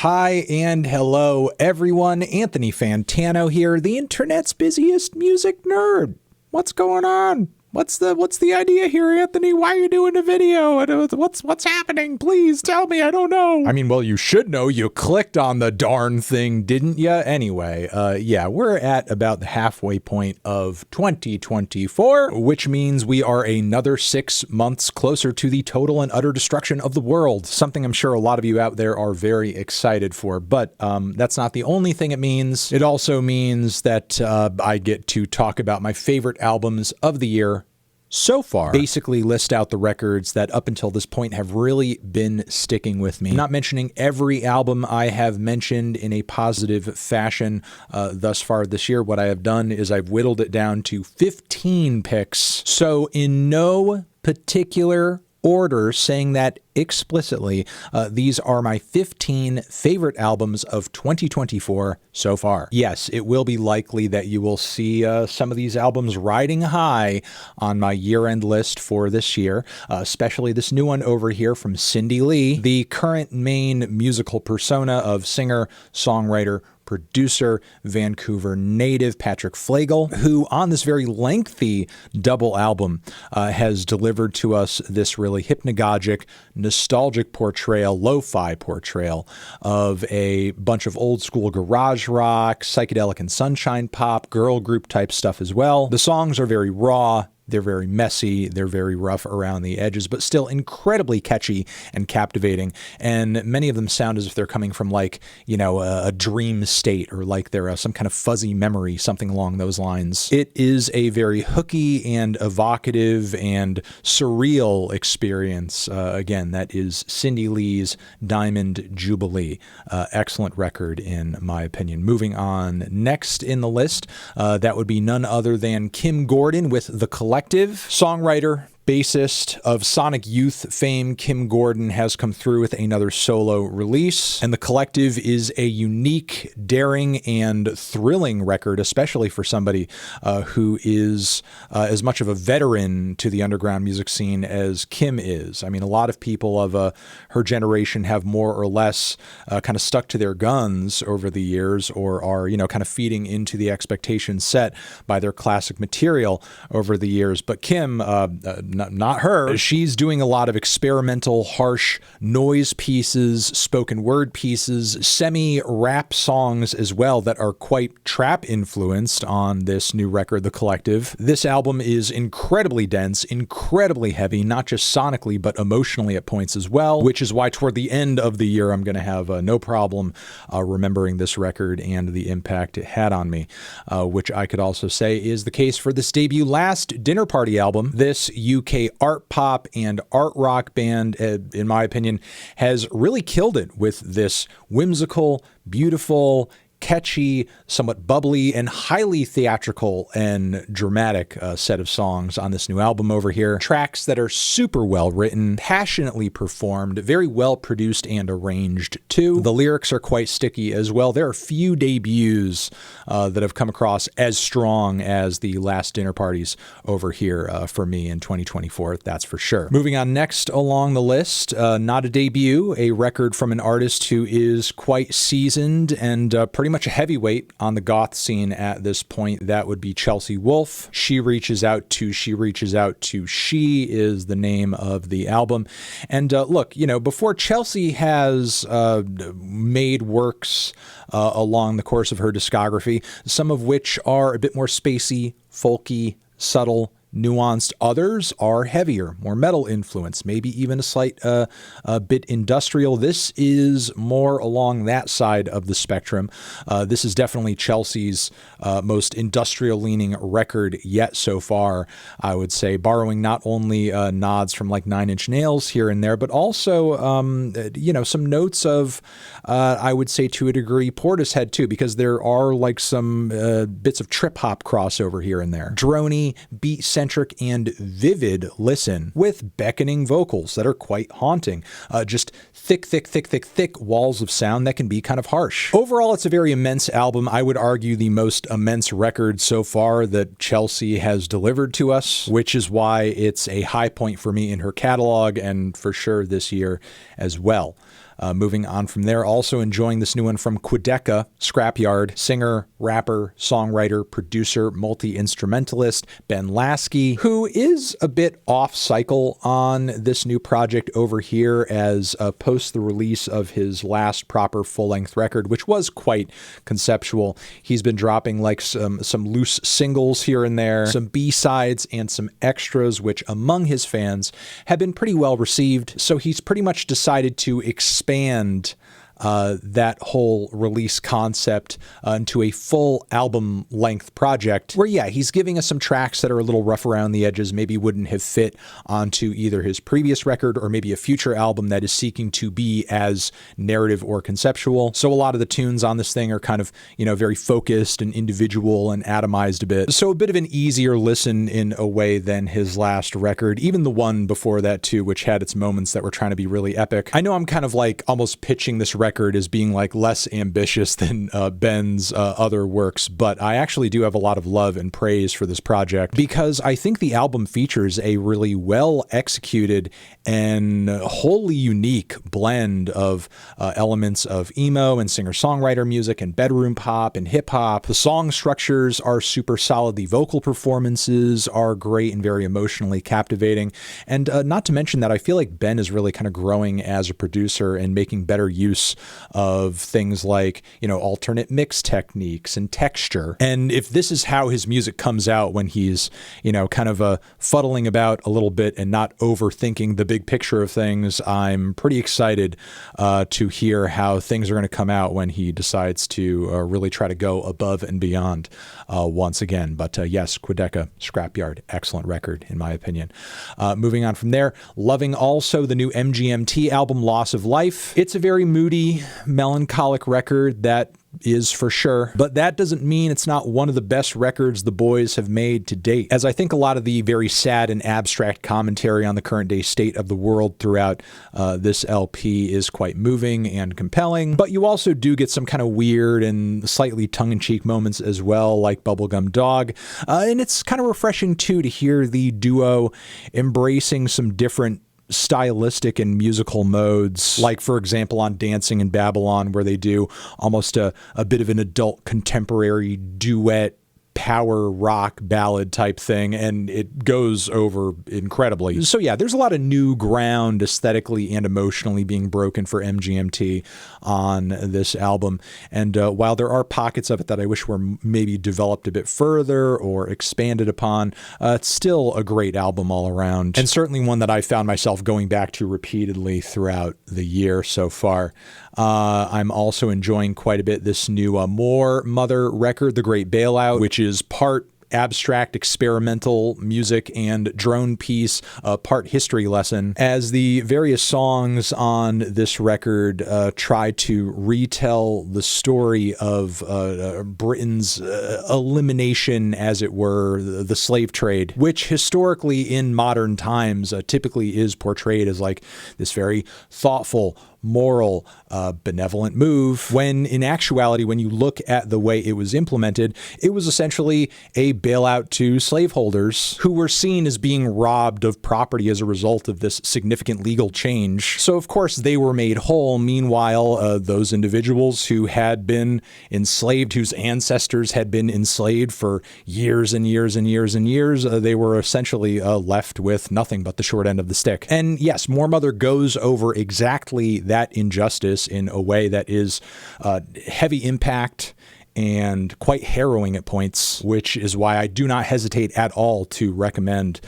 Hi and hello everyone, Anthony Fantano here, the internet's busiest music nerd. What's going on? What's the idea here, Anthony? Why are you doing a video? What's happening? Please tell me, I don't know. I mean, well, you should know. You clicked on the darn thing, didn't you? Anyway, yeah, we're at about the halfway point of 2024, which means we are another 6 months closer to the total and utter destruction of the world. Something I'm sure a lot of you out there are very excited for, but that's not the only thing it means. It also means that I get to talk about my favorite albums of the year so far, basically list out the records that up until this point have really been sticking with me. Not mentioning every album I have mentioned in a positive fashion thus far this year. What I have done is I've whittled it down to 15 picks. So in no particular order, saying that explicitly, these are my 15 favorite albums of 2024 so far. Yes, it will be likely that you will see some of these albums riding high on my year-end list for this year, especially this new one over here from Cindy Lee, the current main musical persona of singer, songwriter, producer, Vancouver native Patrick Flegel, who on this very lengthy double album has delivered to us this really hypnagogic, nostalgic portrayal, lo-fi portrayal of a bunch of old school garage rock, psychedelic and sunshine pop, girl group type stuff as well. The songs are very raw. They're very messy, they're very rough around the edges, but still incredibly catchy and captivating. And many of them sound as if they're coming from like, you know, a dream state or like they're some kind of fuzzy memory, something along those lines. It is a very hooky and evocative and surreal experience. Again, that is Cindy Lee's Diamond Jubilee. Excellent record in my opinion. Moving on, next in the list, that would be none other than Kim Gordon with The Collective. Songwriter, bassist of Sonic Youth fame, Kim Gordon has come through with another solo release, and The Collective is a unique, daring, and thrilling record, especially for somebody who is as much of a veteran to the underground music scene as Kim is. I mean, a lot of people of her generation have more or less kind of stuck to their guns over the years, or are, you know, kind of feeding into the expectations set by their classic material over the years. But Kim, not her. She's doing a lot of experimental, harsh noise pieces, spoken word pieces, semi-rap songs as well that are quite trap influenced on this new record, The Collective. This album is incredibly dense, incredibly heavy, not just sonically, but emotionally at points as well, which is why toward the end of the year, I'm going to have no problem remembering this record and the impact it had on me, which I could also say is the case for this debut last Dinner Party album. This UK art pop and art rock band, in my opinion, has really killed it with this whimsical, beautiful, catchy, somewhat bubbly, and highly theatrical and dramatic set of songs on this new album over here. Tracks that are super well written, passionately performed, very well produced and arranged too. The lyrics are quite sticky as well. There are few debuts that have come across as strong as the last Dinner Parties over here for me in 2024, that's for sure. Moving on next along the list, not a debut, a record from an artist who is quite seasoned and pretty much a heavyweight on the goth scene at this point. That would be Chelsea Wolfe. She Reaches Out to She is the name of the album. And look, you know, before Chelsea has made works along the course of her discography, some of which are a bit more spacey, folky, subtle, nuanced. Others are heavier, more metal influence, maybe even a slight bit industrial. This is more along that side of the spectrum. This is definitely Chelsea's most industrial-leaning record yet so far, I would say, borrowing not only nods from like Nine Inch Nails here and there, but also, you know, some notes of, I would say to a degree, Portishead too, because there are like some bits of trip-hop crossover here and there. Droney, beat-centric, and vivid listen with beckoning vocals that are quite haunting. Just thick walls of sound that can be kind of harsh. Overall, it's a very immense album. I would argue the most immense record so far that Chelsea has delivered to us, which is why it's a high point for me in her catalog and for sure this year as well. Moving on from there, also enjoying this new one from Queda Scrapyard, singer, rapper, songwriter, producer, multi-instrumentalist Ben Lasky, who is a bit off-cycle on this new project over here as post the release of his last proper full-length record, which was quite conceptual. He's been dropping like some loose singles here and there, some B-sides and some extras, which among his fans have been pretty well received. So he's pretty much decided to expand that whole release concept into a full album length project where, yeah, he's giving us some tracks that are a little rough around the edges, maybe wouldn't have fit onto either his previous record or maybe a future album that is seeking to be as narrative or conceptual. So a lot of the tunes on this thing are kind of, you know, very focused and individual and atomized a bit. So a bit of an easier listen in a way than his last record, even the one before that too, which had its moments that were trying to be really epic. I know I'm kind of like almost pitching this record as being like less ambitious than Ben's other works, but I actually do have a lot of love and praise for this project because I think the album features a really well executed and wholly unique blend of elements of emo and singer-songwriter music and bedroom pop and hip-hop. The song structures are super solid. The vocal performances are great and very emotionally captivating. And not to mention that I feel like Ben is really kind of growing as a producer and making better use of things like, you know, alternate mix techniques and texture. And if this is how his music comes out when he's, you know, kind of fuddling about a little bit and not overthinking the big picture of things, I'm pretty excited to hear how things are going to come out when he decides to really try to go above and beyond once again. But yes, Queda Scrapyard, excellent record in my opinion. Moving on from there, loving also the new MGMT album Loss of Life. It's a very moody, melancholic record, that is for sure, but that doesn't mean it's not one of the best records the boys have made to date, as I think a lot of the very sad and abstract commentary on the current day state of the world throughout this LP is quite moving and compelling, but you also do get some kind of weird and slightly tongue-in-cheek moments as well, like Bubblegum Dog, and it's kind of refreshing too to hear the duo embracing some different stylistic and musical modes, like for example on Dancing in Babylon, where they do almost a bit of an adult contemporary duet power rock ballad type thing, and it goes over incredibly. So yeah, there's a lot of new ground aesthetically and emotionally being broken for MGMT on this album, and while there are pockets of it that I wish were maybe developed a bit further or expanded upon, it's still a great album all around, and certainly one that I found myself going back to repeatedly throughout the year so far. I'm also enjoying quite a bit this new MOOR Mother record, The Great Bailout, which is part abstract experimental music and drone piece, part history lesson, as the various songs on this record try to retell the story of Britain's elimination, as it were, the slave trade, which historically in modern times typically is portrayed as like this very thoughtful, moral, benevolent move, when in actuality, when you look at the way it was implemented, it was essentially a bailout to slaveholders who were seen as being robbed of property as a result of this significant legal change. So of course they were made whole. Meanwhile, those individuals who had been enslaved, whose ancestors had been enslaved for years and years and years and years, they were essentially left with nothing but the short end of the stick. And yes, MOOR Mother goes over exactly that injustice in a way that is heavy impact and quite harrowing at points, which is why I do not hesitate at all to recommend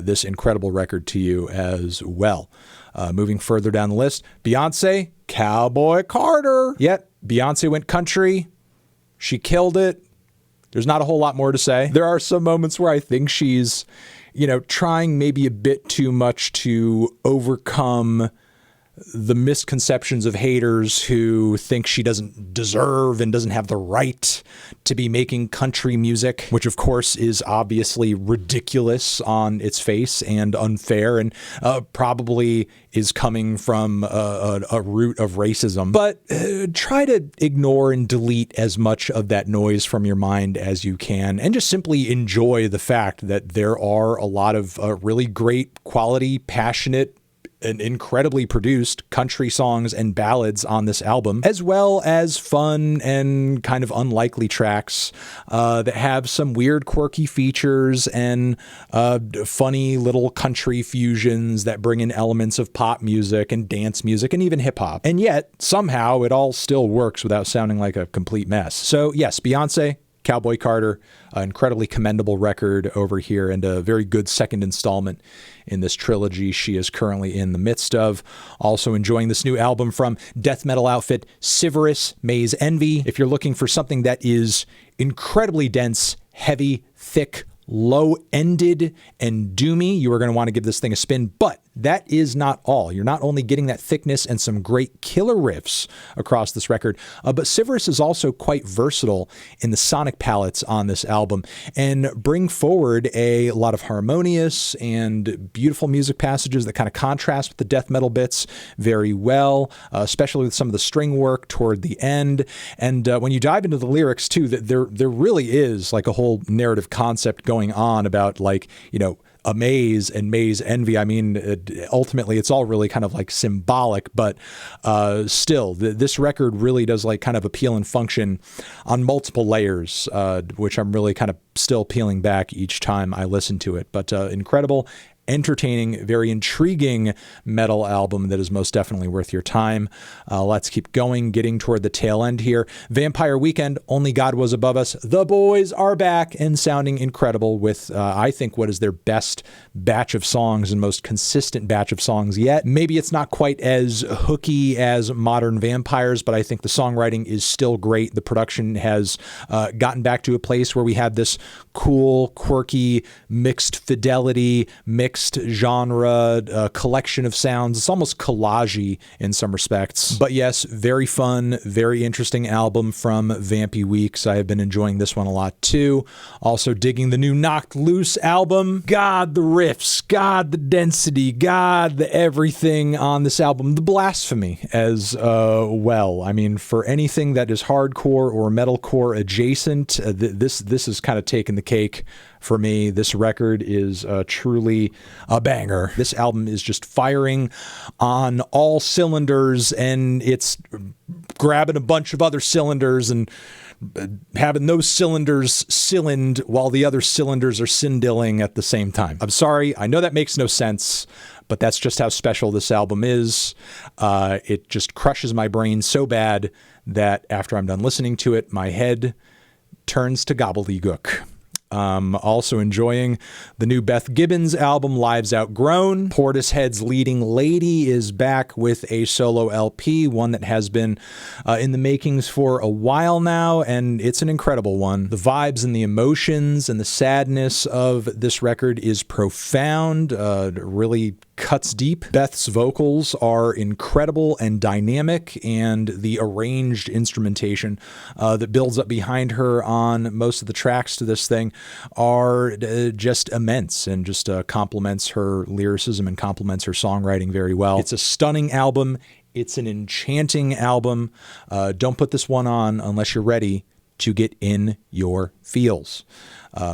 this incredible record to you as well. Moving further down the list, Beyonce, Cowboy Carter. Yet, Beyonce went country. She killed it. There's not a whole lot more to say. There are some moments where I think she's, you know, trying maybe a bit too much to overcome the misconceptions of haters who think she doesn't deserve and doesn't have the right to be making country music, which of course is obviously ridiculous on its face and unfair, and probably is coming from a root of racism. But try to ignore and delete as much of that noise from your mind as you can, and just simply enjoy the fact that there are a lot of really great, quality, passionate, an incredibly produced country songs and ballads on this album, as well as fun and kind of unlikely tracks that have some weird, quirky features and funny little country fusions that bring in elements of pop music and dance music and even hip hop. And yet, somehow, it all still works without sounding like a complete mess. So yes, Beyonce, Cowboy Carter, an incredibly commendable record over here and a very good second installment in this trilogy she is currently in the midst of. Also enjoying this new album from death metal outfit CIVEROUS, Maze Envy. If you're looking for something that is incredibly dense, heavy, thick, low-ended, and doomy, you are going to want to give this thing a spin. But that is not all. You're not only getting that thickness and some great killer riffs across this record, but CIVEROUS is also quite versatile in the sonic palettes on this album and bring forward a lot of harmonious and beautiful music passages that kind of contrast with the death metal bits very well, especially with some of the string work toward the end. And when you dive into the lyrics too, there really is like a whole narrative concept going on about, like, you know, a maze and maze envy. I mean, ultimately, it's all really kind of like symbolic, but still, this record really does like kind of appeal and function on multiple layers, which I'm really kind of still peeling back each time I listen to it. But incredible, entertaining, very intriguing metal album that is most definitely worth your time. Let's keep going, getting toward the tail end here. Vampire Weekend, Only God Was Above Us. The boys are back and sounding incredible with, I think, what is their best batch of songs and most consistent batch of songs yet. Maybe it's not quite as hooky as Modern Vampires, but I think the songwriting is still great. The production has gotten back to a place where we have this cool, quirky, mixed fidelity, mixed genre collection of sounds. It's almost collage-y in some respects. But yes, very fun, very interesting album from Vampy Weeks. I have been enjoying this one a lot too. Also digging the new Knocked Loose album. God, the riffs, God, the density, God, the everything on this album. The blasphemy as well. I mean, for anything that is hardcore or metalcore adjacent, this is kind of taking the cake for me. This record is truly a banger. This album is just firing on all cylinders, and it's grabbing a bunch of other cylinders and having those cylinders cylind while the other cylinders are cindilling at the same time. I'm sorry, I know that makes no sense, but that's just how special this album is. It just crushes my brain so bad that after I'm done listening to it, my head turns to gobbledygook. Also enjoying the new Beth Gibbons album, Lives Outgrown. Portishead's leading lady is back with a solo LP, one that has been in the makings for a while now, and it's an incredible one. The vibes and the emotions and the sadness of this record is profound, really cuts deep. Beth's vocals are incredible and dynamic, and the arranged instrumentation that builds up behind her on most of the tracks to this thing are just immense and just complements her lyricism and complements her songwriting very well. It's a stunning album. It's an enchanting album. Don't put this one on unless you're ready to get in your feels.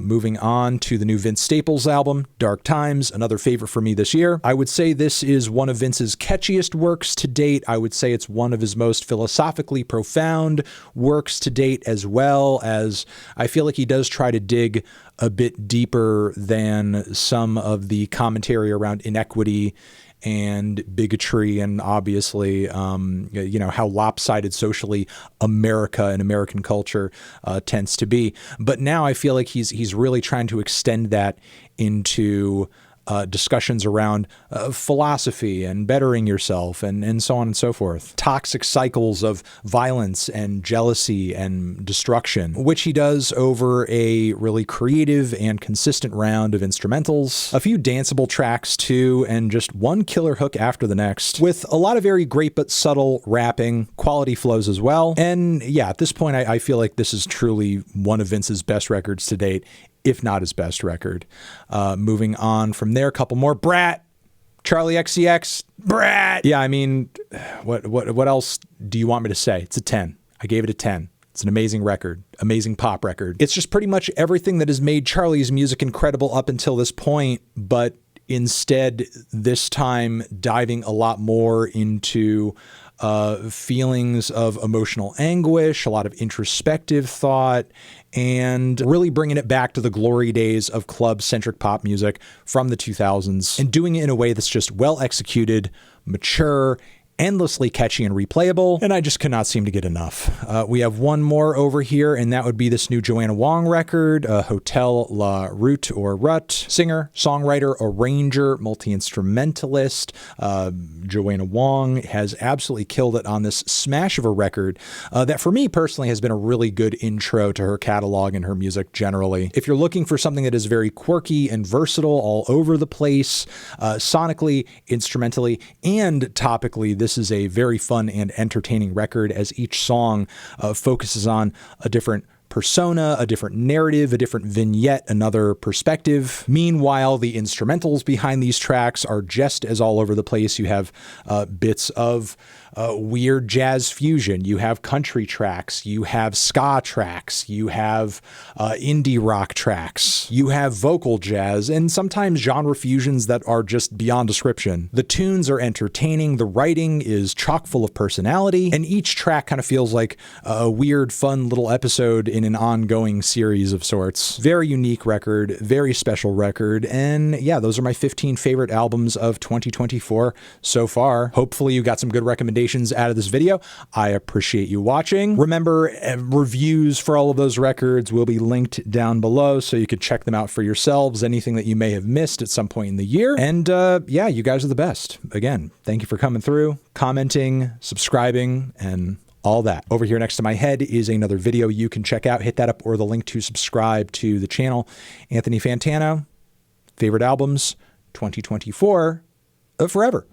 Moving on to the new Vince Staples album, Dark Times, another favorite for me this year. I would say this is one of Vince's catchiest works to date. I would say it's one of his most philosophically profound works to date, as well as I feel like he does try to dig a bit deeper than some of the commentary around inequity and bigotry, and obviously, how lopsided socially America and American culture tends to be. But now I feel like he's really trying to extend that into discussions around philosophy and bettering yourself and so on and so forth. Toxic cycles of violence and jealousy and destruction, which he does over a really creative and consistent round of instrumentals, a few danceable tracks too, and just one killer hook after the next, with a lot of very great but subtle rapping, quality flows as well. And yeah, at this point, I feel like this is truly one of Vince's best records to date, if not his best record. Moving on from there, a couple more. BRAT, Charlie XCX, BRAT. Yeah, I mean, what else do you want me to say? It's a 10. I gave it a 10. It's an amazing record, amazing pop record. It's just pretty much everything that has made Charlie's music incredible up until this point, but Instead, this time diving a lot more into feelings of emotional anguish, a lot of introspective thought, and really bringing it back to the glory days of club-centric pop music from the 2000s, and doing it in a way that's just well executed, mature, endlessly catchy and replayable, and I just could not seem to get enough. We have one more over here, and that would be this new Joanna Wong record, Hotel La Route or Rut. Singer, songwriter, arranger, multi-instrumentalist. Joanna Wong has absolutely killed it on this smash of a record that for me personally has been a really good intro to her catalog and her music generally. If you're looking for something that is very quirky and versatile all over the place, sonically, instrumentally, and topically, this is a very fun and entertaining record as each song focuses on a different persona, a different narrative, a different vignette, another perspective. Meanwhile, the instrumentals behind these tracks are just as all over the place. You have bits of weird jazz fusion, you have country tracks, you have ska tracks, you have indie rock tracks, you have vocal jazz, and sometimes genre fusions that are just beyond description. The tunes are entertaining, the writing is chock full of personality, and each track kind of feels like a weird, fun little episode in an ongoing series of sorts. Very unique record, very special record, and yeah, those are my 15 favorite albums of 2024 so far. Hopefully you got some good recommendations out of this video. I appreciate you watching. Remember, reviews for all of those records will be linked down below so you can check them out for yourselves, anything that you may have missed at some point in the year. And yeah, you guys are the best. Again, thank you for coming through, commenting, subscribing, and all that. Over here next to my head is another video you can check out. Hit that up or the link to subscribe to the channel. Anthony Fantano, favorite albums 2024 forever.